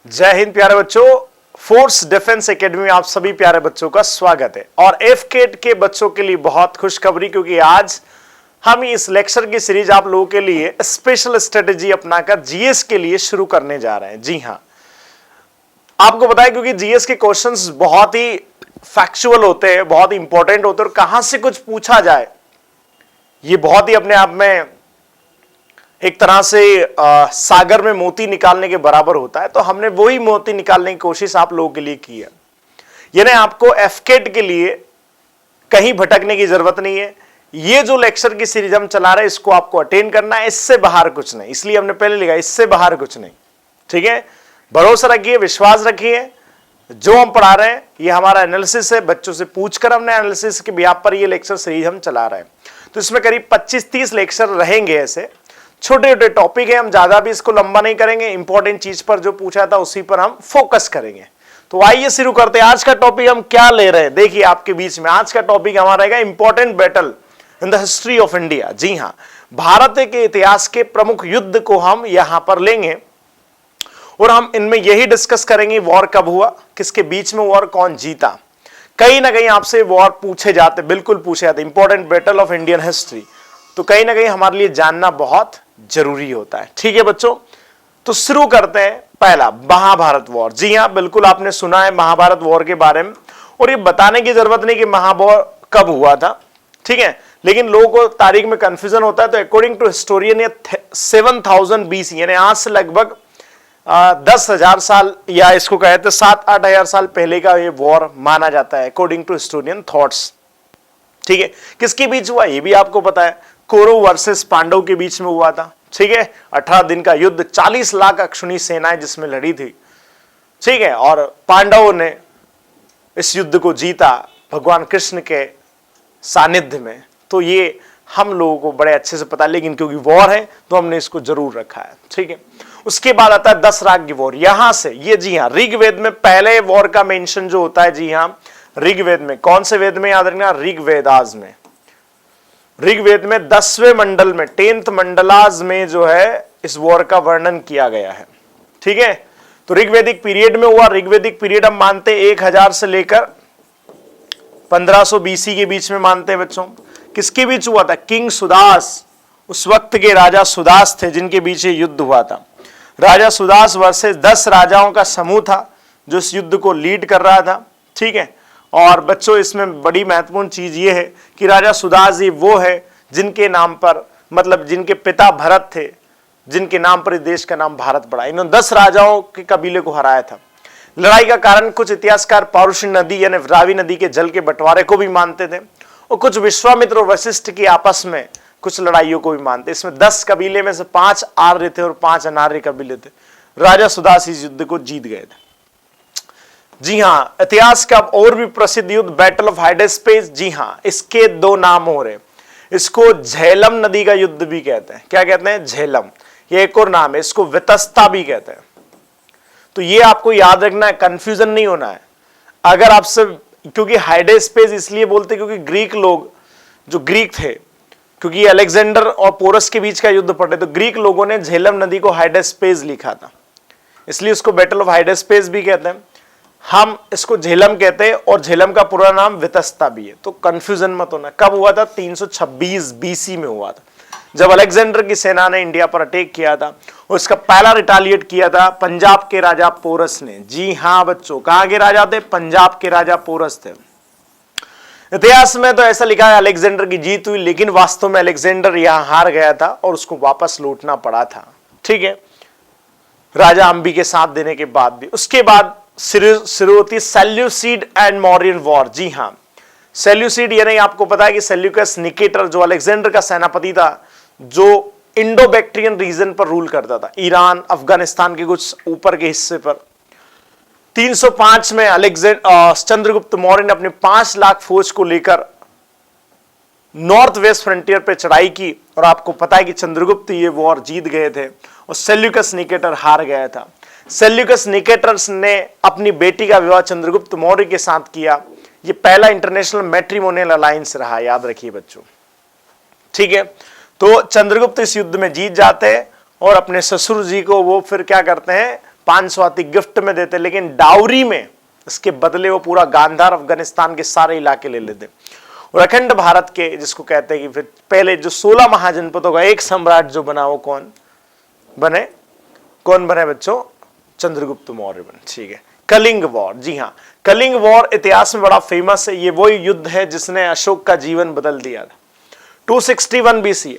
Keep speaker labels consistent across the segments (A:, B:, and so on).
A: जय हिंद प्यारे बच्चों। फोर्स डिफेंस एकेडमी में आप सभी प्यारे बच्चों का स्वागत है। और एफकेट के बच्चों के लिए बहुत खुशखबरी, क्योंकि आज हम इस लेक्चर की सीरीज आप लोगों के लिए स्पेशल स्ट्रेटेजी अपनाकर जीएस के लिए शुरू करने जा रहे हैं। जी हां, आपको पता है क्योंकि जीएस के क्वेश्चंस बहुत ही फैक्चुअल होते हैं, बहुत ही इंपॉर्टेंट होते हैं, और कहां से कुछ पूछा जाए ये बहुत ही अपने आप में एक तरह से सागर में मोती निकालने के बराबर होता है। तो हमने वही मोती निकालने की कोशिश आप लोगों के लिए की है। यानी आपको एफकेट के लिए कहीं भटकने की जरूरत नहीं है। ये जो लेक्चर की सीरीज हम चला रहे हैं इसको आपको अटेंड करना है, इससे बाहर कुछ नहीं। इसलिए हमने पहले लिखा इससे बाहर कुछ नहीं। ठीक है, भरोसा रखिए, विश्वास रखिए। जो हम पढ़ा रहे हैं ये हमारा एनालिसिस है, बच्चों से पूछकर हमने एनालिसिस के बिहाफ पर ये लेक्चर सीरीज हम चला रहे हैं। तो इसमें करीब 25-30 लेक्चर रहेंगे। ऐसे छोटे छोटे टॉपिक है, हम ज्यादा भी इसको लंबा नहीं करेंगे। इंपॉर्टेंट चीज पर जो पूछा था उसी पर हम फोकस करेंगे। तो आइए शुरू करते हैं। आज का टॉपिक हम क्या ले रहे हैं, देखिए आपके बीच में आज का टॉपिक हमारा रहेगा important battle in the history of India. जी हां, भारत के इतिहास के प्रमुख युद्ध को हम यहां पर लेंगे और हम इनमें यही डिस्कस करेंगे वॉर कब हुआ, किसके बीच में वॉर, कौन जीता। कहीं ना कहीं आपसे वॉर पूछे जाते, बिल्कुल पूछे जाते, important battle of Indian history. तो कहीं ना कहीं हमारे लिए जानना बहुत जरूरी होता है। ठीक है बच्चों, तो शुरू करते हैं। पहला, महाभारत वॉर। जी हां, बिल्कुल आपने सुना है महाभारत वॉर के बारे में, और ये बताने की जरूरत नहीं कि महाभारत कब हुआ था। ठीक है, लेकिन लोगों को तारीख में कंफ्यूजन होता है। तो अकॉर्डिंग टू हिस्टोरियन ये 7000 BC यानी आज से लगभग 10,000 साल, या इसको कहते हैं 7-8 हजार साल पहले का ये वॉर माना जाता है अकॉर्डिंग टू हिस्टोरियन थॉट्स। ठीक है, किसके बीच हुआ ये भी आपको पता है, कौरव वर्सेस पांडव के बीच में हुआ था। ठीक है, 18 दिन का युद्ध, 40 लाख अक्षुणी सेनाएं जिसमें लड़ी थी। ठीक है, और पांडवों ने इस युद्ध को जीता भगवान कृष्ण के सानिध्य में। तो ये हम लोगों को बड़े अच्छे से पता है, लेकिन क्योंकि वॉर है तो हमने इसको जरूर रखा है। ठीक है, उसके बाद आता है दशराग की वॉर। यहां से ये, जी हां, ऋग्वेद में पहले वॉर का मेंशन जो होता है, जी हां, ऋग्वेद में, कौन से वेद में याद रखना, ऋग्वेदाज में। ऋग्वेद में 10वें मंडल में, 10th मंडलाज में जो है इस वॉर का वर्णन किया गया है। ठीक है, तो ऋग्वेदिक पीरियड में हुआ। ऋग्वेदिक पीरियड हम मानते 1000 से लेकर 1500 BC के बीच में मानते हैं बच्चों। किसके बीच हुआ था, किंग सुदास, उस वक्त के राजा सुदास थे जिनके बीच ये युद्ध हुआ था। राजा सुदास वर्सेस 10 राजाओं का समूह था जो इस युद्ध को लीड कर रहा था। ठीक है, और बच्चों इसमें बड़ी महत्वपूर्ण चीज ये है कि राजा सुदास जी वो है जिनके नाम पर, मतलब जिनके पिता भरत थे, जिनके नाम पर इस देश का नाम भारत पड़ा। इन्होंने 10 राजाओं के कबीले को हराया था। लड़ाई का कारण कुछ इतिहासकार पारुषी नदी यानी रावी नदी के जल के बंटवारे को भी मानते थे, और कुछ विश्वामित्र और वशिष्ठ की आपस में कुछ लड़ाइयों को भी मानते। इसमें 10 कबीले में से 5 आर्य थे और 5 अनार्य कबीले थे। राजा सुदास इस युद्ध को जीत गए थे। जी हां, इतिहास का और भी प्रसिद्ध युद्ध बैटल ऑफ हाइडेस्पेस। जी हां, इसके 2 नाम हो रहे। इसको झेलम नदी का युद्ध भी कहते हैं। क्या कहते हैं, झेलम। ये एक और नाम है, इसको वितस्ता भी कहते हैं। तो ये आपको याद रखना है, कंफ्यूजन नहीं होना है। अगर आपसे, क्योंकि हाइडेस्पेस इसलिए बोलते क्योंकि ग्रीक लोग, जो ग्रीक थे, क्योंकि अलेक्जेंडर और पोरस के बीच का युद्ध पड़े, तो ग्रीक लोगों ने झेलम नदी को हाइडेस्पेस लिखा था, इसलिए उसको बैटल ऑफ हाइडेस्पेस भी कहते हैं। हम इसको झेलम कहते हैं, और झेलम का पूरा नाम वितस्ता भी है। तो कंफ्यूजन मत होना। कब हुआ था, 326 BC में हुआ था, जब अलेक्जेंडर की सेना ने इंडिया पर अटैक किया था। और इसका पहला रिटालिएट किया था पंजाब के राजा पोरस ने। जी हां बच्चों, कहां के राजा थे, पंजाब के राजा पोरस थे। इतिहास में तो ऐसा लिखा है अलेक्जेंडर की जीत हुई, लेकिन वास्तव में अलेक्जेंडर यहां हार गया था और उसको वापस लौटना पड़ा था। ठीक है, राजा अंबी के साथ देने के बाद भी। उसके बाद शुरू होती सेल्यूसिड एंड मौर्यन वॉर। जी हां, सेल्यूसिड यानी आपको पता है कि सेल्यूकस निकेटर जो अलेक्जेंडर का सेनापति था, जो इंडो बैक्ट्रियन रीजन पर रूल करता था, ईरान, अफगानिस्तान के कुछ ऊपर के हिस्से पर। 305 में चंद्रगुप्त मौर्य ने अपने 5 लाख फौज को लेकर नॉर्थ वेस्ट फ्रंटियर पर चढ़ाई की, और आपको पता है कि चंद्रगुप्त ये वॉर जीत गए थे और सेल्यूकस निकेटर हार गया था। सेल्यूकस निकेटर्स ने अपनी बेटी का विवाह चंद्रगुप्त मौर्य के साथ किया। ये पहला इंटरनेशनल मैट्रिमोनियल अलायंस रहा, याद रखिए बच्चों। ठीक है, तो चंद्रगुप्त इस युद्ध में जीत जाते हैं और अपने ससुर जी को वो फिर क्या करते हैं, 500 हाथी गिफ्ट में देते, लेकिन डाउरी में इसके बदले वो पूरा गांधार अफगानिस्तान के सारे इलाके ले लेते। और अखंड भारत के, जिसको कहते हैं कि फिर पहले जो 16 महाजनपदों का एक सम्राट जो बना वो कौन बने बच्चों? चंद्रगुप्त मौर्य बने। ठीक है, कलिंग वॉर। जी हाँ, कलिंग वॉर इतिहास में बड़ा फेमस है। ये वही युद्ध है जिसने अशोक का जीवन बदल दिया था। 261 बीसी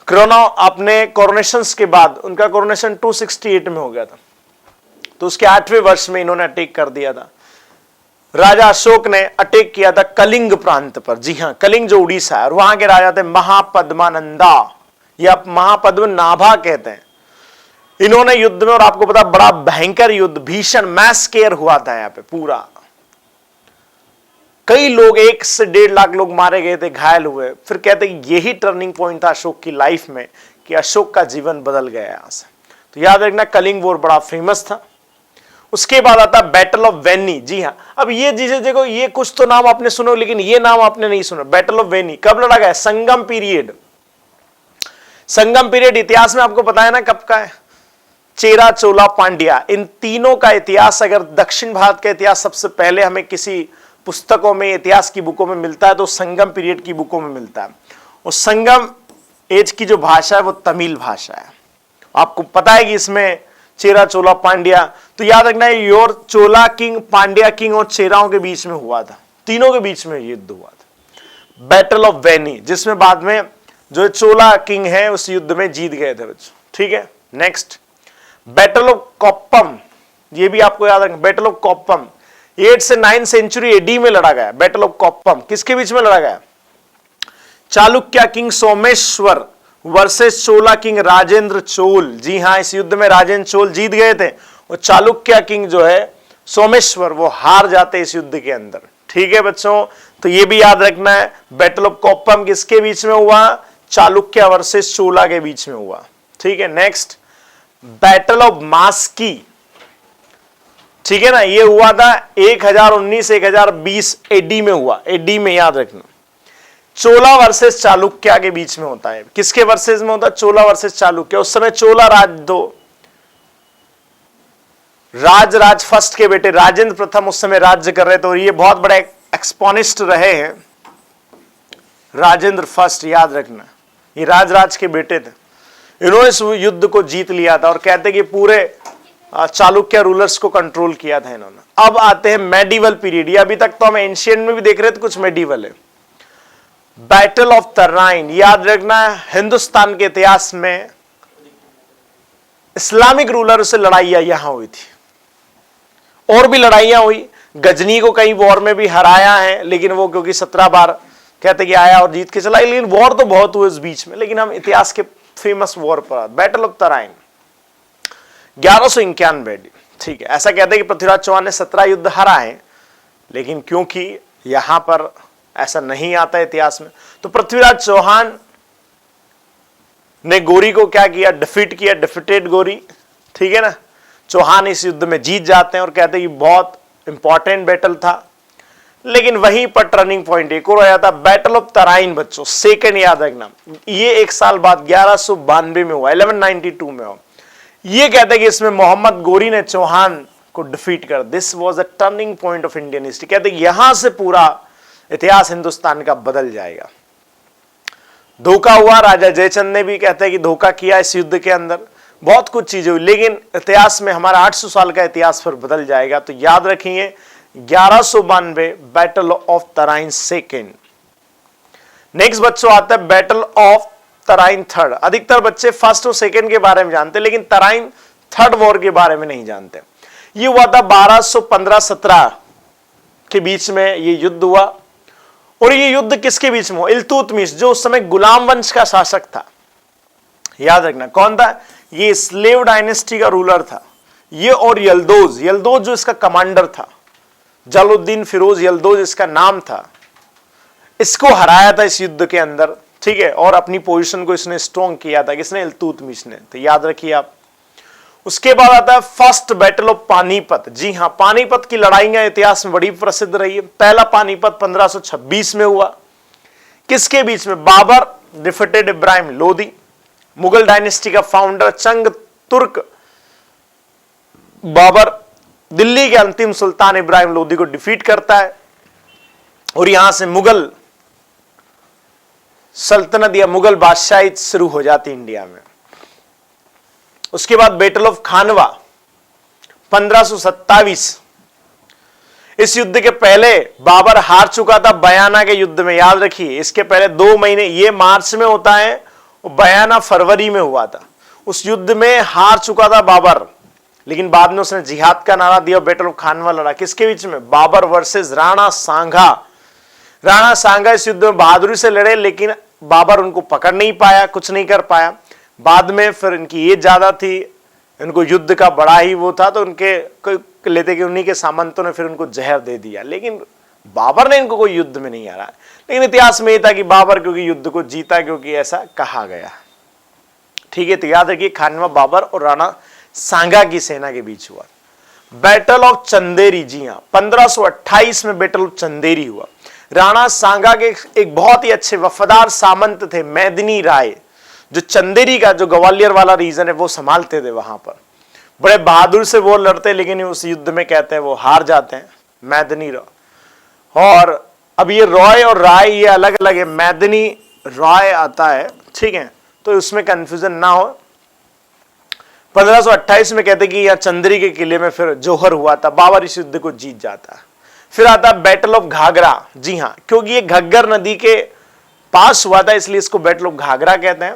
A: अपने कोरोनेशंस के बाद, उनका कोरोनेशन 268 में हो गया था, तो उसके 8वें वर्ष में इन्होंने अटैक कर दिया था। राजा अशोक ने अटैक किया था कलिंग प्रांत पर। जी हां, कलिंग जो उड़ीसा है, और वहां के राजा थे महापद्मानंदा, या महापद्मनाभा कहते हैं। इन्होंने युद्ध में, और आपको पता बड़ा भयंकर युद्ध, भीषण मैसकेयर हुआ था यहाँ पे पूरा। कई लोग, 1 से 1.5 लाख लोग मारे गए थे, घायल हुए। फिर कहते हैं यही टर्निंग पॉइंट था अशोक की लाइफ में, कि अशोक का जीवन बदल गया यहां से। तो याद रखना, कलिंग वॉर बड़ा फेमस था। उसके बाद आता बैटल ऑफ वेनी। जी हाँ, अब ये चीजें देखो, ये कुछ तो नाम आपने सुनो, लेकिन ये नाम आपने नहीं सुना। बैटल ऑफ वेनी कब लड़ा गया? संगम पीरियड। संगम पीरियड इतिहास में आपको पता है ना कब का है? चेरा, चोला, पांड्या, इन तीनों का इतिहास, अगर दक्षिण भारत का इतिहास सबसे पहले हमें किसी पुस्तकों में, इतिहास की बुकों में मिलता है तो संगम पीरियड की बुकों में मिलता है। और संगम एज की जो भाषा है वो तमिल भाषा है। आपको पता है कि इसमें चेरा, चोला, पांड्या, तो याद रखना है your Chola king, Pandya king और चेराओं के बीच में हुआ था, तीनों के बीच में युद्ध हुआ था। बैटल ऑफ वेनी, जिसमें बाद में जो चोला किंग है उस युद्ध में जीत गए थे बच्चों। ठीक है, नेक्स्ट बैटल ऑफ कोप्पम, ये भी आपको याद रखना। बैटल ऑफ कोप्पम 8 से 9 सेंचुरी एडी में लड़ा गया। बैटल ऑफ कोप्पम किसके बीच में लड़ा गया? चालुक्य किंग सोमेश्वर वर्सेस चोला किंग राजेंद्र चोल। जी हां, इस युद्ध में राजेंद्र चोल जीत गए थे, और चालुक्य किंग जो है सोमेश्वर, वो हार जाते इस युद्ध के अंदर। ठीक है बच्चों, तो ये भी याद रखना है। बैटल ऑफ कोप्पम किसके बीच में हुआ? चालुक्य वर्सेस चोला के बीच में हुआ। ठीक है, नेक्स्ट बैटल ऑफ मास्की। ठीक है ना, ये हुआ था 1019-1020 एडी में हुआ। एडी में याद रखना, चोला वर्सेस चालुक्य के बीच में होता है। किसके वर्सेस में होता है? चोला वर्सेस चालुक्य। उस समय चोला राज फर्स्ट के बेटे राजेंद्र प्रथम उस समय राज्य कर रहे थे, और ये बहुत बड़े एक्सपोनिस्ट रहे हैं। राजेंद्र फर्स्ट, याद रखना, ये राज के बेटे थे। इन्होंने इस युद्ध को जीत लिया था, और कहते कि पूरे चालुक्य रूलर्स को कंट्रोल किया था इन्होंने। अब आते हैं मेडिवल पीरियड। ये अभी तक तो हम एंशियंट में भी देख रहे थे, कुछ मेडिवल है। बैटल ऑफ तराइन, याद रखना, हिंदुस्तान के इतिहास में इस्लामिक रूलर से लड़ाइयां यहां हुई थी, और भी लड़ाइयां हुई। गजनी को कई वॉर में भी हराया है, लेकिन वो क्योंकि 17 बार कहते कि आया और जीत के चला, लेकिन वॉर तो बहुत हुए इस बीच में। लेकिन हम इतिहास के फेमस वॉर पर, बैटल ऑफ तराइन 1191। ठीक है, ऐसा कहते हैं कि पृथ्वीराज चौहान ने 17 युद्ध हरा है, लेकिन क्योंकि यहां पर ऐसा नहीं आता इतिहास में, तो पृथ्वीराज चौहान ने गोरी को क्या किया? डिफीट किया, डिफीटेड गोरी। ठीक है ना, चौहान इस युद्ध में जीत जाते हैं, और कहते हैं कि बहुत इंपॉर्टेंट बैटल था। लेकिन वहीं पर टर्निंग पॉइंट एक और आया था, बैटल ऑफ तराइन बच्चों, सेकंड, याद रखना। ये 1 साल बाद 1192 में हुआ, 1192 में हुआ। ये कहते हैं कि इसमें मोहम्मद गोरी ने चौहान को डिफीट कर। This was a turning point of Indian history. कहते हैं यहां से पूरा इतिहास हिंदुस्तान का बदल जाएगा। धोखा हुआ, राजा जयचंद ने भी कहते हैं कि धोखा किया इस युद्ध के अंदर, बहुत कुछ चीजें हुई, लेकिन इतिहास में हमारा 800 साल का इतिहास फिर बदल जाएगा। तो याद रखिए 1192 battle of Tarain second. Next बच्चों आता है बैटल ऑफ तराइन थर्ड। अधिकतर बच्चे फर्स्ट और सेकेंड के बारे में जानते, लेकिन तराइन थर्ड वॉर के बारे में नहीं जानते। ये हुआ था 1215-17 के बीच में ये युद्ध हुआ, और ये युद्ध किसके बीच में हुआ? इल्तुतमिश, जो उस समय गुलाम वंश का शासक था। याद रखना कौन था? ये स्लेव डायनेस्टी का रूलर था ये, और यल्दोज जो इसका कमांडर था, जलालुद्दीन फिरोज यल्दोज इसका नाम था। इसको हराया था इस युद्ध के अंदर। ठीक है, और अपनी पोजीशन को इसने स्ट्रॉन्ग किया था, किसने? इल्तुतमिश ने। तो याद रखिए आप। उसके बाद आता है फर्स्ट बैटल ऑफ पानीपत। जी हां, पानीपत की लड़ाइयां इतिहास में बड़ी प्रसिद्ध रही है। पहला पानीपत 1526 में हुआ। किसके बीच में? बाबर डिफीटेड इब्राहिम लोदी, मुगल डायनेस्टी का फाउंडर चंग तुर्क बाबर दिल्ली के अंतिम सुल्तान इब्राहिम लोदी को डिफीट करता है और यहां से मुगल सल्तनत या मुगल बादशाही शुरू हो जाती इंडिया में। उसके बाद बैटल ऑफ खानवा 1527। इस युद्ध के पहले बाबर हार चुका था बयाना के युद्ध में, याद रखिए। इसके पहले 2 महीने, ये मार्च में होता है और बयाना फरवरी में हुआ था। उस युद्ध में हार चुका था बाबर, लेकिन बाद में उसने जिहाद का नारा दिया, बैटल ऑफ खानवा लड़ा। किसके बीच में? बाबर वर्सेस राणा सांगा। राणा सांगा इस युद्ध में बहादुरी से लड़े, लेकिन बाबर उनको पकड़ नहीं पाया, कुछ नहीं कर पाया। बाद में फिर इनकी एज ज्यादा थी, इनको युद्ध का बड़ा ही वो था, तो उनके लेते कि उन्हीं के सामंतों ने फिर उनको जहर दे दिया, लेकिन बाबर ने इनको कोई युद्ध में नहीं हराया। लेकिन इतिहास में यह था कि बाबर क्योंकि युद्ध को जीता, क्योंकि ऐसा कहा गया। ठीक है, तो याद रखिए खानवा बाबर और राणा सांगा की सेना के बीच हुआ। बैटल ऑफ चंदेरी, जी हां 1528 में बैटल ऑफ चंदेरी हुआ। राणा सांगा के एक बहुत ही अच्छे वफादार सामंत थे मैदिनी राय, जो चंदेरी का जो ग्वालियर वाला रीजन है वो संभालते थे। वहां पर बड़े बहादुर से वो लड़ते, लेकिन उस युद्ध में कहते हैं वो हार जाते हैं, मैदिनी राय। और अब ये रॉय और राय ये अलग अलग है, मैदिनी राय आता है, ठीक है, तो उसमें कंफ्यूजन ना हो। 1528 में कहते कि यह चंदेरी के किले में फिर जोहर हुआ था, बाबर इस युद्ध को जीत जाता है। फिर आता बैटल ऑफ घाघरा, जी हां, क्योंकि ये घग्गर नदी के पास हुआ था इसलिए इसको बैटल ऑफ घाघरा कहते हैं।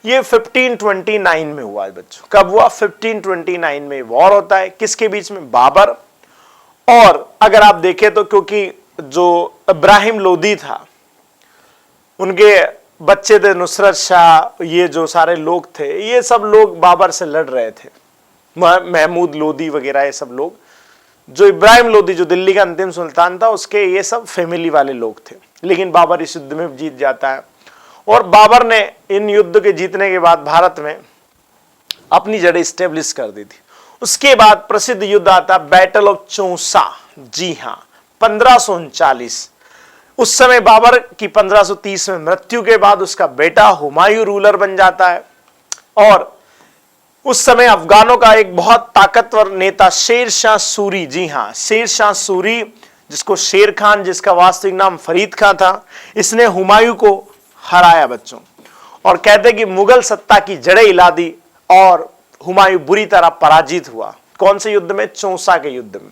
A: ये 1529 में हुआ है बच्चों। कब हुआ? 1529 में वॉर होता है। किसके बीच में? बाबर और, अगर आप देखें तो क्योंकि जो इब्राहिम लोदी था उनके बच्चे थे नुसरत शाह, ये जो सारे लोग थे ये सब लोग बाबर से लड़ रहे थे, महमूद लोदी वगैरह ये सब लोग। जो इब्राहिम लोदी जो दिल्ली का अंतिम सुल्तान था उसके ये सब फैमिली वाले लोग थे, लेकिन बाबर इस युद्ध में जीत जाता है। और बाबर ने इन युद्ध के जीतने के बाद भारत में अपनी जड़ें स्टेब्लिश कर दी थी। उसके बाद प्रसिद्ध युद्ध आता बैटल ऑफ चौसा, जी हां 1539। उस समय बाबर की 1530 में मृत्यु के बाद उसका बेटा हुमायूं रूलर बन जाता है। और उस समय अफगानों का एक बहुत ताकतवर नेता शेर शाह सूरी, जी हां शेर शाह सूरी, जिसको शेर खान, जिसका वास्तविक नाम फरीद खान था, इसने हुमायूं को हराया बच्चों। और कहते कि मुगल सत्ता की जड़ें हिला दी और हुमायूं बुरी तरह पराजित हुआ। कौन से युद्ध में? चौसा के युद्ध में।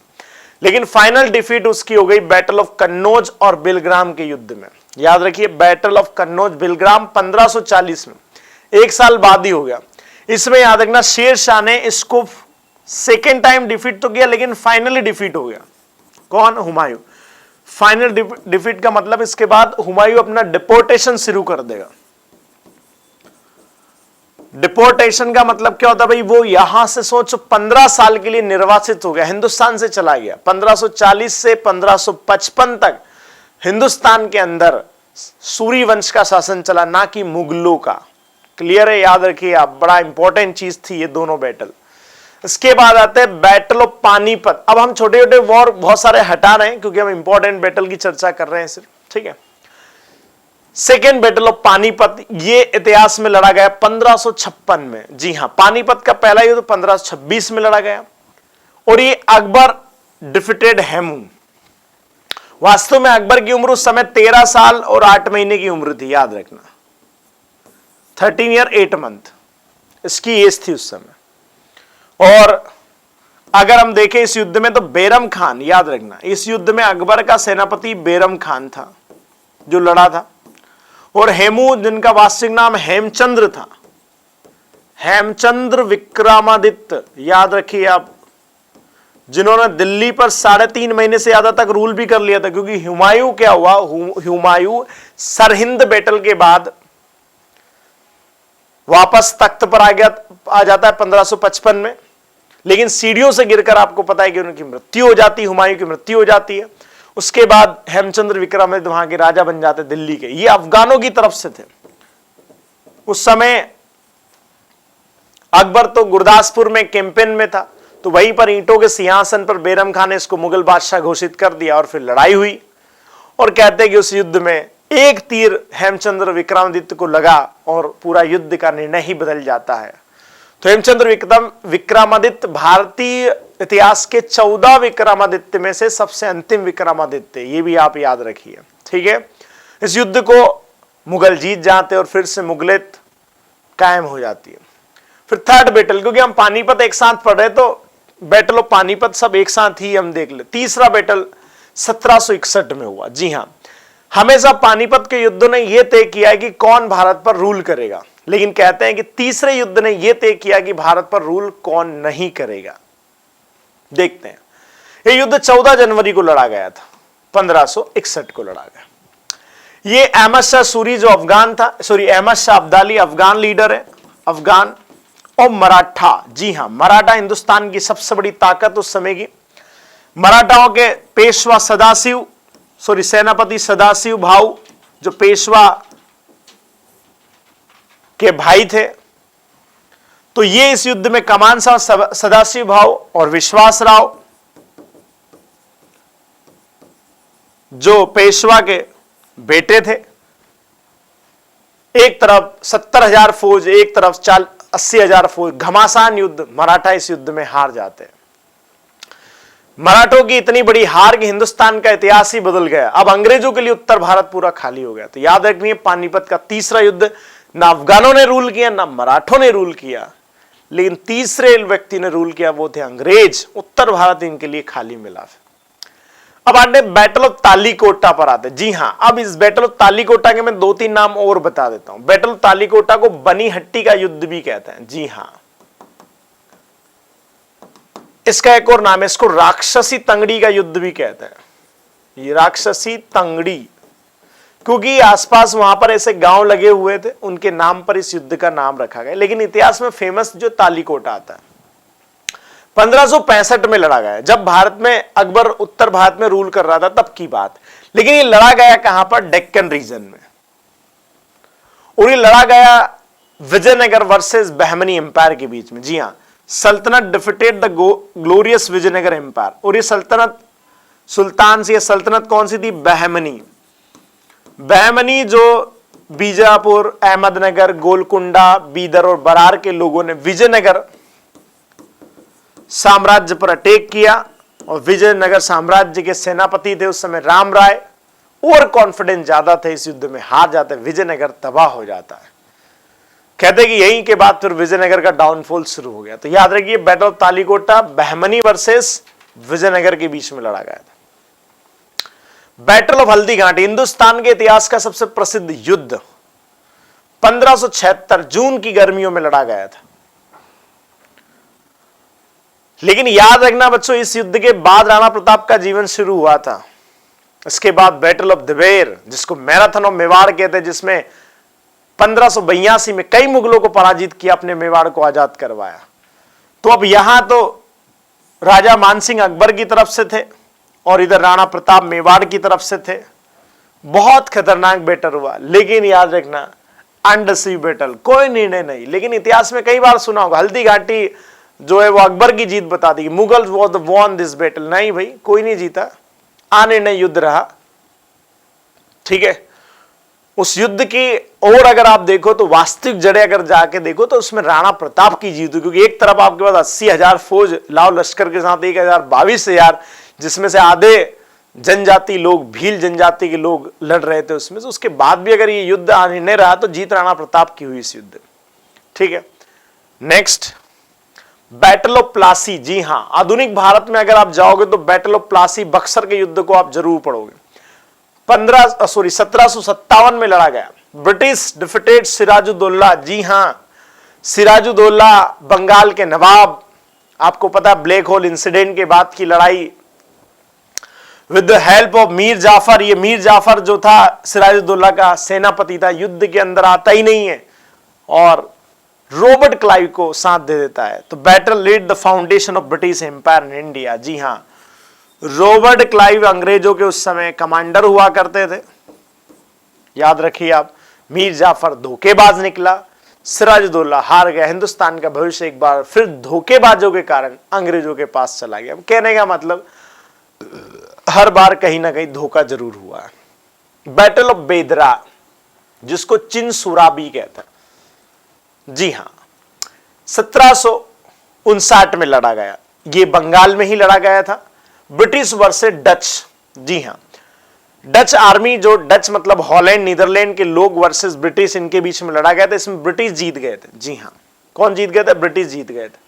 A: लेकिन फाइनल डिफीट उसकी हो गई बैटल ऑफ कन्नौज और बिलग्राम के युद्ध में। याद रखिए बैटल ऑफ कन्नौज बिलग्राम 1540 में, एक साल बाद ही हो गया। इसमें याद रखना शेर शाह ने इसको सेकेंड टाइम डिफीट तो किया, लेकिन फाइनली डिफीट हो गया। कौन? हुमायूं। फाइनल डिफीट का मतलब इसके बाद हुमायूं अपना डिपोर्टेशन शुरू कर देगा। डिपोर्टेशन का मतलब क्या होता है भाई? वो यहां से सोचो 15 साल के लिए निर्वासित हो गया, हिंदुस्तान से चला गया। 1540 से 1555 तक हिंदुस्तान के अंदर सूरी वंश का शासन चला, ना कि मुगलों का। क्लियर है? याद रखिए आप, बड़ा इंपॉर्टेंट चीज थी ये दोनों बैटल। इसके बाद आते हैं बैटल ऑफ पानीपत। अब हम छोटे छोटे वॉर बहुत सारे हटा रहे हैं क्योंकि हम इंपॉर्टेंट बैटल की चर्चा कर रहे हैं सिर्फ, ठीक है। सेकेंड बैटल ऑफ पानीपत, ये इतिहास में लड़ा गया 1556 में। जी हां, पानीपत का पहला युद्ध 1526 में लड़ा गया और ये अकबर डिफीटेड हेमू। वास्तव में अकबर की उम्र उस समय 13 साल और 8 महीने की उम्र थी, याद रखना 13 ईयर 8 मंथ इसकी एज थी उस समय। और अगर हम देखें इस युद्ध में तो बैरम खान, याद रखना इस युद्ध में अकबर का सेनापति बैरम खान था जो लड़ा था, और हेमू जिनका वास्तविक नाम हेमचंद्र था, हेमचंद्र विक्रमादित्य, याद रखिए आप, जिन्होंने दिल्ली पर 3.5 महीने से ज्यादा तक रूल भी कर लिया था। क्योंकि हुमायूं क्या हुआ, हुमायूं सरहिंद बैटल के बाद वापस तख्त पर आ जाता है 1555 में, लेकिन सीढ़ियों से गिरकर आपको पता है कि उनकी मृत्यु हो जाती है, हुमायूं की मृत्यु हो जाती है। उसके बाद हेमचंद्र विक्रमादित्य वहां के राजा बन जाते दिल्ली के। ये अफगानों की तरफ से थे। उस समय अकबर तो गुरदासपुर में कैंपेन में था, तो वहीं पर ईंटों के सिंहासन पर बैरम खान ने इसको मुगल बादशाह घोषित कर दिया और फिर लड़ाई हुई। और कहते हैं कि उस युद्ध में एक तीर हेमचंद्र विक्रमादित्य को लगा और पूरा युद्ध का निर्णय ही बदल जाता है। तो हेमचंद्र विक्रमादित्य भारतीय इतिहास के 14 विक्रमादित्य में से सबसे अंतिम विक्रमादित्य, ये भी आप याद रखिए, ठीक है। इस युद्ध को मुगल जीत जाते और फिर से मुगलियत कायम हो जाती है। फिर थर्ड बैटल, क्योंकि हम पानीपत एक साथ पढ़ रहे तो बैटल ऑफ पानीपत सब एक साथ ही हम देख ले। तीसरा बैटल 1761 में हुआ। जी हां, हमेशा पानीपत के युद्ध ने यह तय किया है कि कौन भारत पर रूल करेगा, लेकिन कहते हैं कि तीसरे युद्ध ने यह तय किया कि भारत पर रूल कौन नहीं करेगा। देखते हैं, यह युद्ध 14 जनवरी को लड़ा गया था, 1561 को लड़ा गया। ये अहमद शाह सूरी जो अफगान था, अहमद शाह अब्दाली अफगान लीडर है, अफगान, और मराठा। जी हां, मराठा हिंदुस्तान की सबसे बड़ी ताकत उस समय की। मराठाओं के पेशवा सेनापति सदाशिव भाऊ जो पेशवा के भाई थे, तो ये इस युद्ध में कमान साहब सदाशिव भाऊ और विश्वास राव जो पेशवा के बेटे थे। एक तरफ 70,000 फौज, एक तरफ 80,000 फौज, घमासान युद्ध। मराठा इस युद्ध में हार जाते हैं। मराठों की इतनी बड़ी हार कि हिंदुस्तान का इतिहास ही बदल गया। अब अंग्रेजों के लिए उत्तर भारत पूरा खाली हो गया। तो याद रखिए, पानीपत का तीसरा युद्ध ना अफगानों ने रूल किया ना मराठों ने रूल किया, लेकिन तीसरे व्यक्ति ने रूल किया, वो थे अंग्रेज। उत्तर भारत इनके लिए खाली मिला। अब आगे बैटल ऑफ तालीकोटा पर आते। जी हां, अब इस बैटल ऑफ तालीकोटा के मैं 2-3 नाम और बता देता हूं। बैटल ऑफ तालीकोटा को बनीहट्टी का युद्ध भी कहते हैं। जी हां, इसका एक और नाम है, इसको राक्षसी तंगड़ी का युद्ध भी कहते हैं। ये राक्षसी तंगड़ी, क्योंकि आसपास वहां पर ऐसे गांव लगे हुए थे, उनके नाम पर इस युद्ध का नाम रखा गया। लेकिन इतिहास में फेमस जो तालीकोटा आता है 1565 में लड़ा गया, जब भारत में अकबर उत्तर भारत में रूल कर रहा था, तब की बात। लेकिन ये लड़ा गया कहां पर? डेक्कन रीजन में। और ये लड़ा गया विजयनगर वर्सेस बहमनी एम्पायर के बीच में। जी हां, सल्तनत defeated the glorious Vijayanagar empire. और ये सल्तनत सुल्तान से, सल्तनत कौन सी थी? बहमनी। बहमनी जो बीजापुर, अहमदनगर, गोलकुंडा, बीदर और बरार के लोगों ने विजयनगर साम्राज्य पर अटैक किया। और विजयनगर साम्राज्य के सेनापति थे उस समय राम राय, और कॉन्फिडेंस ज्यादा थे, इस युद्ध में हार जाते, विजयनगर तबाह हो जाता है। कहते कि यहीं के बाद फिर विजयनगर का डाउनफॉल शुरू हो गया। तो याद रखिए, battle of Talikota Bahmani versus Vijayanagar के बीच में लड़ा गया था। बैटल ऑफ हल्दीघाटी हिंदुस्तान के इतिहास का सबसे प्रसिद्ध युद्ध 1576 जून की गर्मियों में लड़ा गया था। लेकिन याद रखना बच्चों, इस युद्ध के बाद राणा प्रताप का जीवन शुरू हुआ था। इसके बाद बैटल ऑफ दिवेर, जिसको मैराथन ऑफ मेवाड़ कहते हैं, जिसमें 1582 में कई मुगलों को पराजित किया, अपने मेवाड़ को आजाद करवाया। तो अब यहां तो राजा मानसिंह अकबर की तरफ से थे और इधर राणा प्रताप मेवाड़ की तरफ से थे। बहुत खतरनाक बैटल हुआ, लेकिन याद रखना अनडिसीव बैटल, कोई निर्णय नहीं। लेकिन इतिहास में कई बार सुना होगा हल्दी घाटी जो है वो अकबर की जीत बता दी, मुगल वॉन दिस बैटल। नहीं भाई, कोई नहीं जीता, अनिर्णय युद्ध रहा। ठीक है, उस युद्ध की और अगर आप देखो तो वास्तविक जड़ें अगर जाके देखो तो उसमें राणा प्रताप की जीत हुई। क्योंकि एक तरफ आपके पास 80,000 फौज लाव लश्कर के साथ 22,000, जिसमें से आधे जनजाति लोग, भील जनजाति के लोग लड़ रहे थे उसमें। तो उसके बाद भी अगर ये युद्ध अनिर्णय रहा तो जीत राणा प्रताप की हुई इस युद्ध। ठीक है, नेक्स्ट बैटल ऑफ प्लासी। जी हां, आधुनिक भारत में अगर आप जाओगे तो बैटल ऑफ प्लासी बक्सर के युद्ध को आप जरूर पढ़ोगे। 1757 में लड़ा गया। British defeated Siraj-ud-Daulah. जी हां, सिराजुद्दौला बंगाल के नवाब, आपको पता ब्लैक होल इंसिडेंट के बाद की लड़ाई, with the help of Mir Jafar. ये मीर जाफर जो था सिराजुद्दौला का सेनापति था, युद्ध के अंदर आता ही नहीं है और रॉबर्ट क्लाइव को साथ दे देता है। तो battle laid the foundation of British empire in India. जी हां, रॉबर्ट क्लाइव अंग्रेजों के उस समय कमांडर हुआ करते थे। याद रखिए आप, मीर जाफर धोखेबाज निकला, सिराजुद्दौला हार गया। हिंदुस्तान का भविष्य एक बार फिर धोखेबाजों के कारण अंग्रेजों के पास चला गया। कहने का मतलब हर बार कहीं ना कहीं धोखा जरूर हुआ है। बैटल ऑफ बेदरा, जिसको चिनसुरा भी कहते हैं। जी हां, 1759 में लड़ा गया। ये बंगाल में ही लड़ा गया था, ब्रिटिश वर्सेस डच। जी हां, डच आर्मी, जो डच मतलब हॉलैंड नीदरलैंड के लोग वर्सेस ब्रिटिश, इनके बीच में लड़ा गया था। इसमें ब्रिटिश जीत गए थे। जी हां, कौन जीत गए थे? ब्रिटिश जीत गए थे।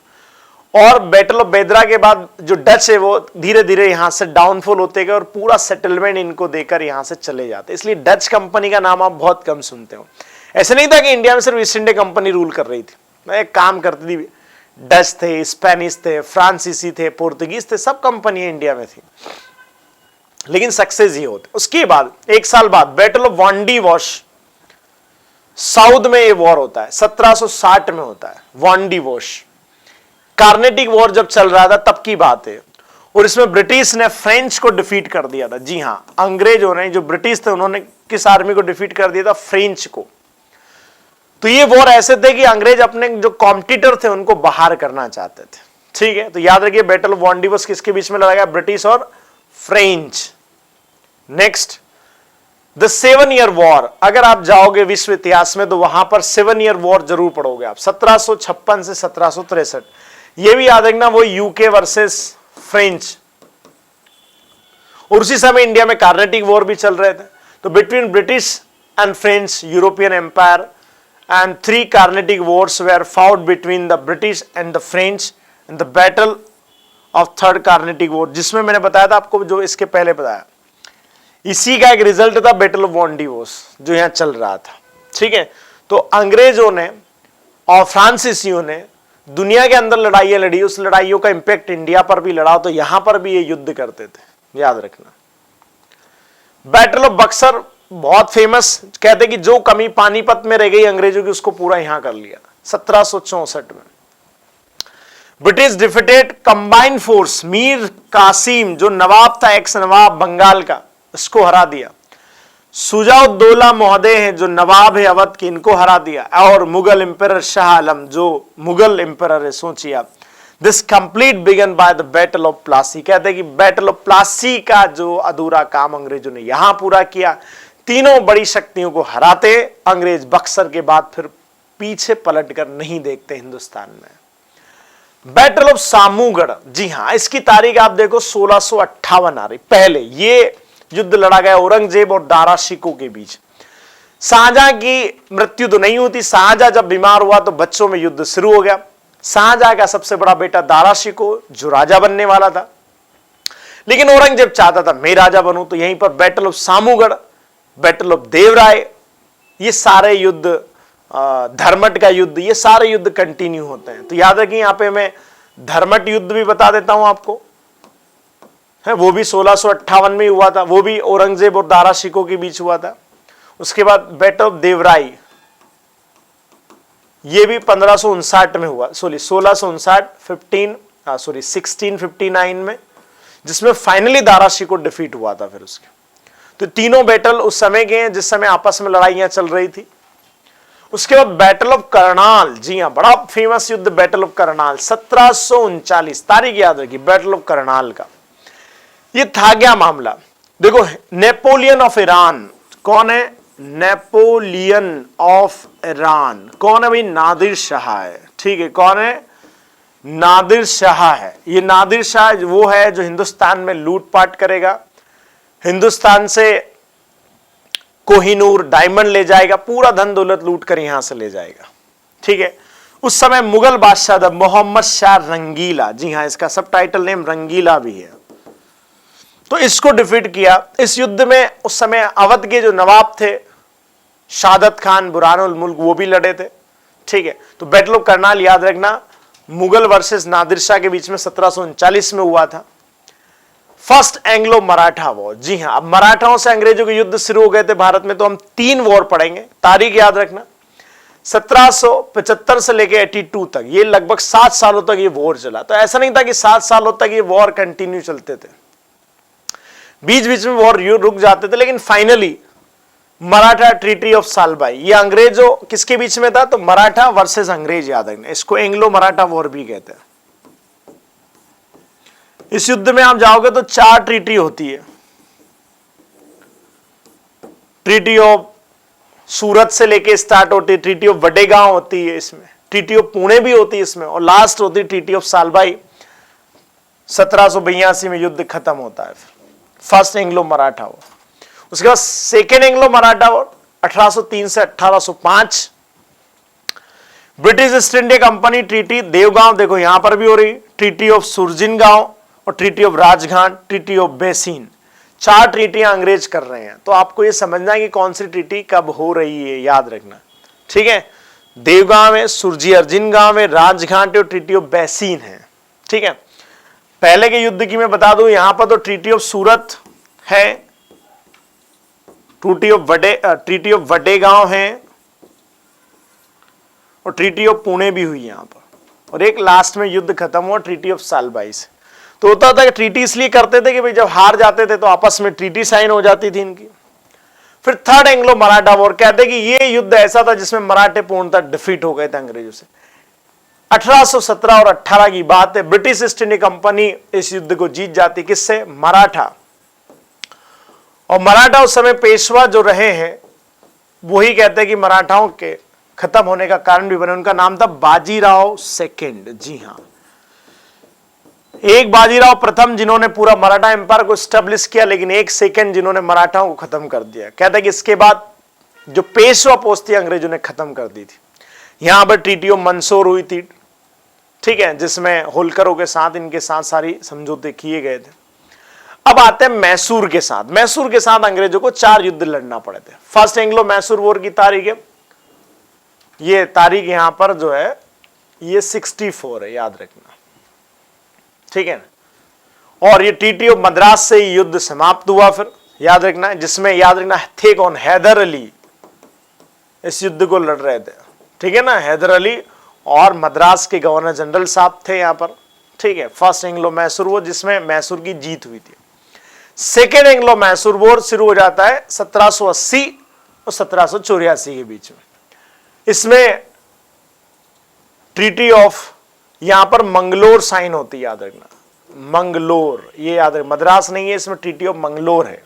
A: और बैटल ऑफ बेदरा के बाद जो डच है वो धीरे धीरे यहां से डाउनफॉल होते गए और पूरा सेटलमेंट इनको देकर यहां से चले जाते। इसलिए डच कंपनी का नाम आप बहुत कम सुनते हो। ऐसे नहीं था कि इंडिया में सिर्फ ईस्ट इंडिया कंपनी रूल कर रही थी, एक काम करती थी। डच थे, स्पेनिश थे, फ्रांसीसी थे, पोर्तुगीज थे, सब कंपनियां इंडिया में थी, लेकिन सक्सेस ही होते। उसके बाद 1 साल बाद बैटल ऑफ वांडी वॉश, साउथ में ये वॉर होता है, 1760 में होता है वांडी वॉश। कार्नेटिक वॉर जब चल रहा था तब की बात है, और इसमें ब्रिटिश ने फ्रेंच को डिफीट कर दिया था। जी हां, अंग्रेजों ने, जो ब्रिटिश थे, उन्होंने किस आर्मी को डिफीट कर दिया था? फ्रेंच को। तो ये वॉर ऐसे थे कि अंग्रेज अपने जो कॉम्पिटिटर थे उनको बाहर करना चाहते थे। ठीक है, तो याद रखिए बैटल ऑफ वांडी वॉश किसके बीच में लड़ा गया? ब्रिटिश और French. Next, the 7 year war. अगर आप जाओगे विश्व इतिहास में तो वहां पर 7 ईयर वॉर जरूर पढ़ोगे आप, 1756 से 1763। ये भी याद रखना, वो यूके वर्सेस फ्रेंच। और उसी समय इंडिया में कार्नेटिक वॉर भी चल रहे थे। तो between British and French European empire and 3 Carnatic wars were fought between the British and the French in the battle of 3rd Carnatic war, जिसमें मैंने बताया था आपको, जो इसके पहले बताया, इसी का एक रिजल्ट था बैटल ऑफ वांडी वॉश जो यहां चल रहा था। ठीक है, तो अंग्रेजों ने और फ्रांसीसियों ने दुनिया के अंदर लड़ाइयां लड़ी, उस लड़ाइयों का इंपैक्ट इंडिया पर भी लड़ा, तो यहां पर भी ये युद्ध करते थे, याद रखना। बैटल ऑफ बक्सर बहुत फेमस, कहते कि जो कमी पानीपत में रह गई अंग्रेजों की, उसको पूरा यहां कर लिया 1764 में। British defeated combined force, Mir Qasim जो नवाब था, एक्स नवाब बंगाल का, इसको हरा दिया। सुजाउद्दौला महोदय हैं जो नवाब है अवध के, इनको हरा दिया। और मुगल एम्परर शाह आलम जो मुगल एम्परर है, सोचिए आप। This complete began by the battle of Plassey. कहते हैं कि बैटल ऑफ प्लासी का जो अधूरा काम अंग्रेजों ने यहां पूरा किया। तीनों बड़ी शक्तियों को हराते अंग्रेज बक्सर के बाद फिर पीछे पलटकर नहीं देखते हिंदुस्तान में। बैटल ऑफ सामूगढ़, जी हां, इसकी तारीख आप देखो 1658 आ रही। पहले ये युद्ध लड़ा गया औरंगजेब और दारा शिकोह के बीच। शाहजहां की मृत्यु तो नहीं होती, शाहजहां जब बीमार हुआ तो बच्चों में युद्ध शुरू हो गया। शाहजहां का सबसे बड़ा बेटा दारा शिकोह जो राजा बनने वाला था, लेकिन औरंगजेब चाहता था मैं राजा बनूं, तो यहीं पर battle of Samugarh, battle of Devaraya, ये सारे युद्ध, धर्मट का युद्ध, ये सारे युद्ध कंटिन्यू होते हैं। तो याद रखिए, यहां पे मैं धर्मट युद्ध भी बता देता हूं आपको, है वो भी 1658 में हुआ था, वो भी औरंगजेब और दारा शिकोह के बीच हुआ था। उसके बाद बैटल ऑफ देवराई, ये भी 1559 में हुआ, 1659 में, जिसमें फाइनली दारा शिकोह डिफीट हुआ था। फिर उसके तो तीनों बैटल उस समय के हैं जिस समय आपस में लड़ाइयां चल रही थी। उसके बाद बैटल ऑफ करनाल, जी हां, बड़ा फेमस युद्ध बैटल ऑफ करनाल, 1739, तारीख याद रखिए बैटल ऑफ करनाल का। ये था क्या मामला? देखो, नेपोलियन ऑफ ईरान, कौन है? नेपोलियन ऑफ ईरान कौन है भाई? नादिर शाह है। ठीक है, कौन है? नादिर शाह है। ये नादिर शाह वो है जो हिंदुस्तान में लूटपाट करेगा, हिंदुस्तान से कोहिनूर डायमंड ले जाएगा, पूरा धन दौलत लूट कर यहां से ले जाएगा। ठीक है, उस समय मुगल बादशाह था मोहम्मद शाह रंगीला, जी हां, इसका सब टाइटल नेम रंगीला भी है। तो इसको डिफीट किया। इस युद्ध में उस समय अवध के जो नवाब थे शादत खान, बुरहानुल मुल्क, वो भी लड़े थे। ठीक है, तो बैटल ऑफ करनाल याद रखना, मुगल वर्सेस नादिर शाह के बीच में 1739 में हुआ था। फर्स्ट एंग्लो मराठा वॉर, जी हां, अब मराठाओं से अंग्रेजों के युद्ध शुरू हो गए थे भारत में, तो हम 3 वॉर पढ़ेंगे। तारीख याद रखना, 1775 से लेकर 82 तक, ये लगभग 7 सालों तक ये वॉर चला। तो ऐसा नहीं था कि 7 सालों तक ये वॉर कंटिन्यू चलते थे, बीच बीच में वॉर रुक जाते थे, लेकिन finally Maratha treaty of Salbai, ये अंग्रेजों किसके बीच में था? तो मराठा वर्सेस अंग्रेज, याद रखना, इसको एंग्लो मराठा वॉर भी कहते हैं। इस युद्ध में आप जाओगे तो 4 ट्रीटी होती है। ट्रीटी ऑफ सूरत से लेके स्टार्ट होती है, ट्रीटी ऑफ वडेगांव होती है, इसमें ट्रीटी ऑफ पुणे भी होती है इसमें, और लास्ट होती है ट्रीटी ऑफ सालबाई। 1782 में युद्ध खत्म होता है। First Anglo Maratha war. उसके बाद सेकेंड एंग्लो मराठा वॉर 1803 से 1805। British East India Company treaty Devgaon, देखो यहां पर भी हो रही, ट्रीटी ऑफ सुरजिन गांव और treaty of Rajghat, treaty of basin, 4 ट्रीटियां अंग्रेज कर रहे हैं। तो आपको यह समझना है कि कौन सी ट्रीटी कब हो रही है, याद रखना, ठीक है। देवगांव है, सुरजी अर्जिन गांव है, राजघाट और ट्रीटी ऑफ बेसिन है, ठीक है। पहले के युद्ध की मैं बता दूं, यहां पर तो ट्रीटी ऑफ सूरत है, ट्रीटी ऑफ वडेगांव है और ट्रीटी ऑफ पुणे भी हुई यहां पर, और एक लास्ट में युद्ध खत्म हुआ ट्रीटी ऑफ सालबाई से। तो होता था कि ट्रीटी इसलिए करते थे कि भाई जब हार जाते थे तो आपस में ट्रीटी साइन हो जाती थी इनकी। फिर थर्ड एंग्लो मराठा वॉर, कहते कि ये युद्ध ऐसा था जिसमें मराठे पूर्णतः डिफीट हो गए थे अंग्रेजों से। 1817 और 18 की बात है, ब्रिटिश ईस्ट इंडिया कंपनी इस युद्ध को जीत जाती, किससे? मराठा। और मराठा उस समय पेशवा जो रहे हैं वही कहते हैं कि मराठाओं के खत्म होने का कारण भी बने। उनका नाम था बाजीराव सेकंड। जी हां, एक बाजीराव प्रथम जिन्होंने पूरा मराठा एम्पायर को स्टेब्लिश किया, लेकिन एक सेकंड जिन्होंने मराठाओं को खत्म कर दिया। कहता है कि इसके बाद जो पेशवा पोस्ट थी अंग्रेजों ने खत्म कर दी थी। यहां पर ट्रीटी ऑफ मंदसौर हुई थी, ठीक है, जिसमें होलकरों के साथ इनके साथ सारी समझौते किए गए थे। अब आते हैं मैसूर के साथ। मैसूर के साथ अंग्रेजों को 4 युद्ध लड़ना पड़े थे। फर्स्ट एंग्लो मैसूर वॉर की तारीख है, ये तारीख यहां पर जो है ये 64 है, याद रखना, ठीक है ना। और ये ट्रीटी ऑफ मद्रास से युद्ध समाप्त हुआ फिर, याद रखना, जिसमें याद रखना थे कौन? हैदर अली इस युद्ध को लड़ रहे थे, ठीक है ना। हैदर अली और मद्रास के गवर्नर जनरल साहब थे यहां पर, ठीक है। फर्स्ट एंग्लो मैसूर वॉर जिसमें मैसूर की जीत हुई थी। सेकेंड एंग्लो मैसूर वॉर शुरू हो जाता है 1780 और 1784 के बीच में। इसमें ट्रीटी ऑफ यहां पर मंगलोर साइन होती है, याद रखना, मंगलोर, ये याद रखना, मद्रास नहीं है, इसमें ट्रीटी ऑफ मंगलोर है।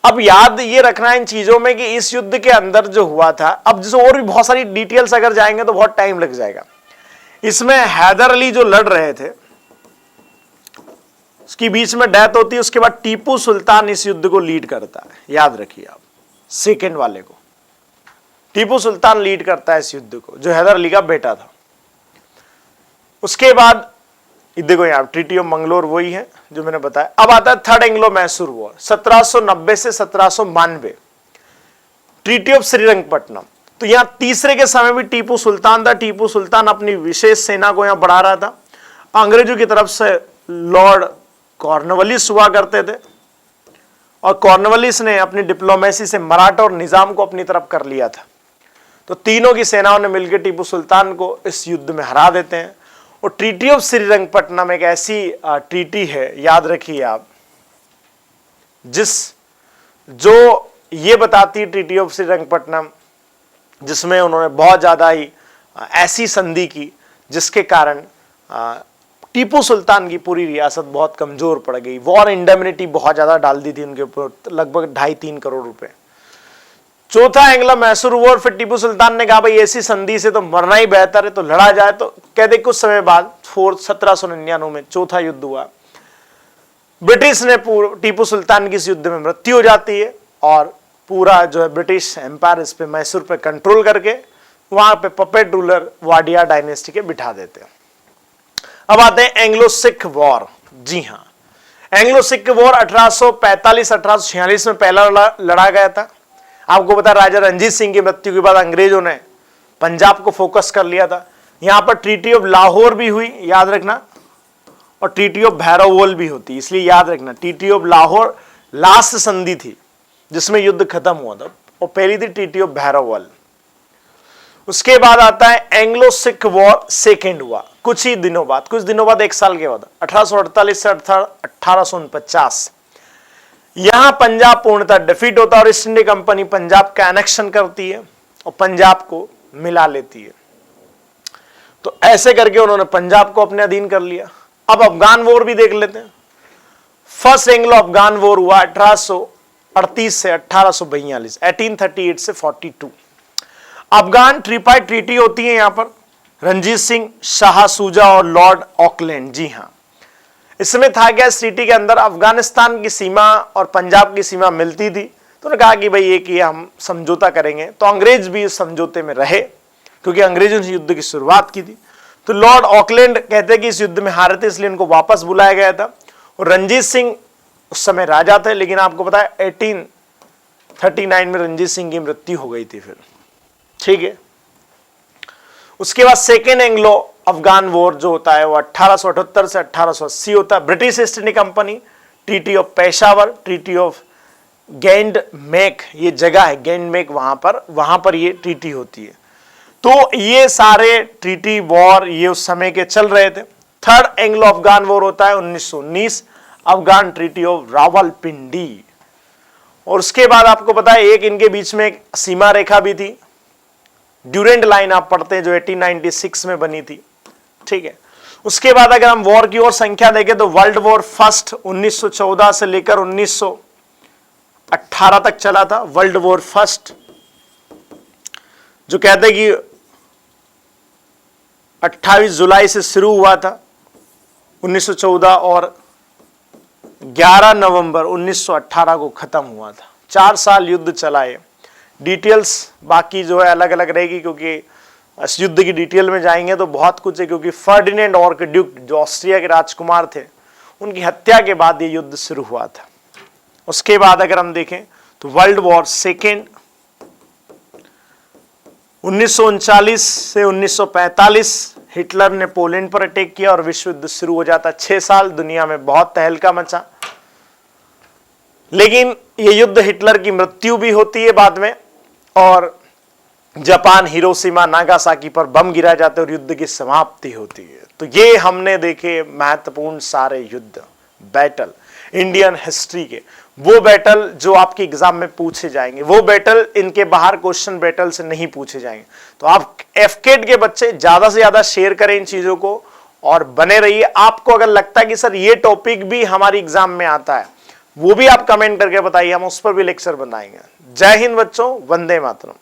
A: अब याद ये रखना इन चीजों में कि इस युद्ध के अंदर जो हुआ था, अब जैसे और भी बहुत सारी डिटेल्स अगर जाएंगे तो बहुत टाइम लग जाएगा। इसमें हैदर अली जो लड़ रहे थे उसकी बीच में डेथ होती है, उसके बाद टीपू सुल्तान इस युद्ध को लीड करता है, याद रखिए आप, सेकेंड वाले को टीपू सुल्तान लीड करता है इस युद्ध को, जो हैदर अली का बेटा था। उसके बाद देखो यहां ट्रीटी ऑफ मंगलोर वही है जो मैंने बताया। अब आता है थर्ड एंग्लो मैसूर वॉर 1790 से 1792, ट्रीटी ऑफ श्रीरंगपट्टनम। तो यहां तीसरे के समय भी टीपू सुल्तान था। टीपू सुल्तान अपनी विशेष सेना को यहां बढ़ा रहा था। अंग्रेजों की तरफ से लॉर्ड कॉर्नवालिस हुआ करते थे, और कॉर्नवालिस ने अपनी डिप्लोमेसी से मराठा और निजाम को अपनी तरफ कर लिया था। तो तीनों की सेनाओं ने मिलकर टीपू सुल्तान को इस युद्ध में हरा देते हैं। और ट्रीटी ऑफ श्रीरंगपट्टनम एक ऐसी ट्रीटी है, याद रखिए आप, जो ये बताती है, ट्रीटी ऑफ श्रीरंगपट्टनम, जिसमें उन्होंने बहुत ज्यादा ही ऐसी संधि की जिसके कारण टीपू सुल्तान की पूरी रियासत बहुत कमजोर पड़ गई। वॉर इंडेमनिटी बहुत ज्यादा डाल दी थी उनके ऊपर, लगभग 2.5-3 करोड़ रुपए। चौथा एंग्लो मैसूर वॉर, फिर टीपू सुल्तान ने कहा भाई ऐसी संधि से तो मरना ही बेहतर है, तो लड़ा जाए। तो कहते कुछ समय बाद 1799 में चौथा युद्ध हुआ। ब्रिटिश ने टीपू सुल्तान की इस युद्ध में मृत्यु हो जाती है, और पूरा जो है ब्रिटिश एम्पायर इस पे मैसूर पे कंट्रोल करके वहां पे पपेट रूलर वाडिया डायनेस्टी के बिठा देते हैं। अब आते हैं एंग्लो सिख वॉर। जी हाँ, एंग्लो सिख वॉर 1845-1846 में पहला लड़ा गया था। आपको पता राजा रणजीत सिंह की मृत्यु के बाद अंग्रेजों ने पंजाब को फोकस कर लिया था। यहां पर ट्रीटी ऑफ लाहौर भी हुई, याद रखना, और ट्रीटी ऑफ भैरवल भी होती, इसलिए याद रखना ट्रीटी ऑफ लाहौर लास्ट संधि थी जिसमें युद्ध खत्म हुआ था, और पहली थी ट्रीटी ऑफ भैरवल। उसके बाद आता है एंग्लो सिख वॉर सेकेंड हुआ कुछ दिनों बाद 1 साल के बाद 1848 से 1849। यहां पंजाब पूर्णतः डिफीट होता है और ईस्ट इंडिया कंपनी पंजाब का एनेक्शन करती है और पंजाब को मिला लेती है। तो ऐसे करके उन्होंने पंजाब को अपने अधीन कर लिया। अब अफगान वॉर भी देख लेते हैं। फर्स्ट एंग्लो अफगान वॉर हुआ 1838 से 1842, 1838 से 42। अफगान ट्रिपाई ट्रीटी होती है यहां पर, रणजीत सिंह, शाह सूजा और लॉर्ड ऑकलैंड। जी हां, इसमें था क्या, इस ट्रीटी के अंदर अफगानिस्तान की सीमा और पंजाब की सीमा मिलती थी, तो उन्होंने कहा कि भाई ये कि हम समझौता करेंगे। तो अंग्रेज भी इस समझौते में रहे, क्योंकि अंग्रेजों ने युद्ध की शुरुआत की थी। तो लॉर्ड ऑकलैंड कहते हैं कि इस युद्ध में हारे थे, इसलिए उनको वापस बुलाया गया था। और रणजीत सिंह उस समय राजा थे, लेकिन आपको पता है 1839 में रणजीत सिंह की मृत्यु हो गई थी फिर। ठीक है, उसके बाद सेकेंड एंग्लो अफगान वॉर जो होता है वो 1878 से 1880 होता है। British East India Company, Treaty of Peshawar, Treaty of Gandamak, ये जगह है गैंडमेक, वहां पर ये ट्रीटी होती है। तो ये सारे ट्रीटी वॉर ये उस समय के चल रहे थे। थर्ड एंग्लो अफगान वॉर होता है 1919, अफगान ट्रीटी ऑफ रावलपिंडी। और उसके बाद आपको पता है एक इनके बीच में एक सीमा रेखा भी थी, ड्यूरेंट लाइन आप पढ़ते हैं, जो 1896 में बनी थी। ठीक है, उसके बाद अगर हम वॉर की और संख्या देखें तो वर्ल्ड वॉर फर्स्ट 1914 से लेकर 1918 तक चला था। वर्ल्ड वॉर फर्स्ट जो कहते हैं कि 28 जुलाई से शुरू हुआ था 1914 और 11 नवंबर 1918 को खत्म हुआ था। 4 साल युद्ध चला है। डिटेल्स बाकी जो है अलग अलग रहेगी, क्योंकि इस युद्ध की डिटेल में जाएंगे तो बहुत कुछ है, क्योंकि फर्डिनेंड आर्कड्यूक जो ऑस्ट्रिया के राजकुमार थे, उनकी हत्या के बाद ये युद्ध शुरू हुआ था। उसके बाद अगर हम देखें तो वर्ल्ड वॉर सेकेंड 1939 से 1945 हिटलर ने पोलैंड पर अटैक किया और विश्व युद्ध शुरू हो जाता। 6 साल दुनिया में बहुत तहलका मचा, लेकिन यह युद्ध हिटलर की मृत्यु भी होती है बाद में, और जापान हिरोशिमा नागासाकी पर बम गिराए जाते और युद्ध की समाप्ति होती है। तो ये हमने देखे महत्वपूर्ण सारे युद्ध, बैटल इंडियन हिस्ट्री के, वो बैटल जो आपके एग्जाम में पूछे जाएंगे, वो बैटल इनके बाहर क्वेश्चन बैटल से नहीं पूछे जाएंगे। तो आप एफकेट के बच्चे ज्यादा से ज्यादा शेयर करें इन चीजों को और बने रहिए। आपको अगर लगता है कि सर ये टॉपिक भी हमारी एग्जाम में आता है, वो भी आप कमेंट करके बताइए, हम उस पर भी लेक्चर बनाएंगे। जय हिंद बच्चों, वंदे मातरम।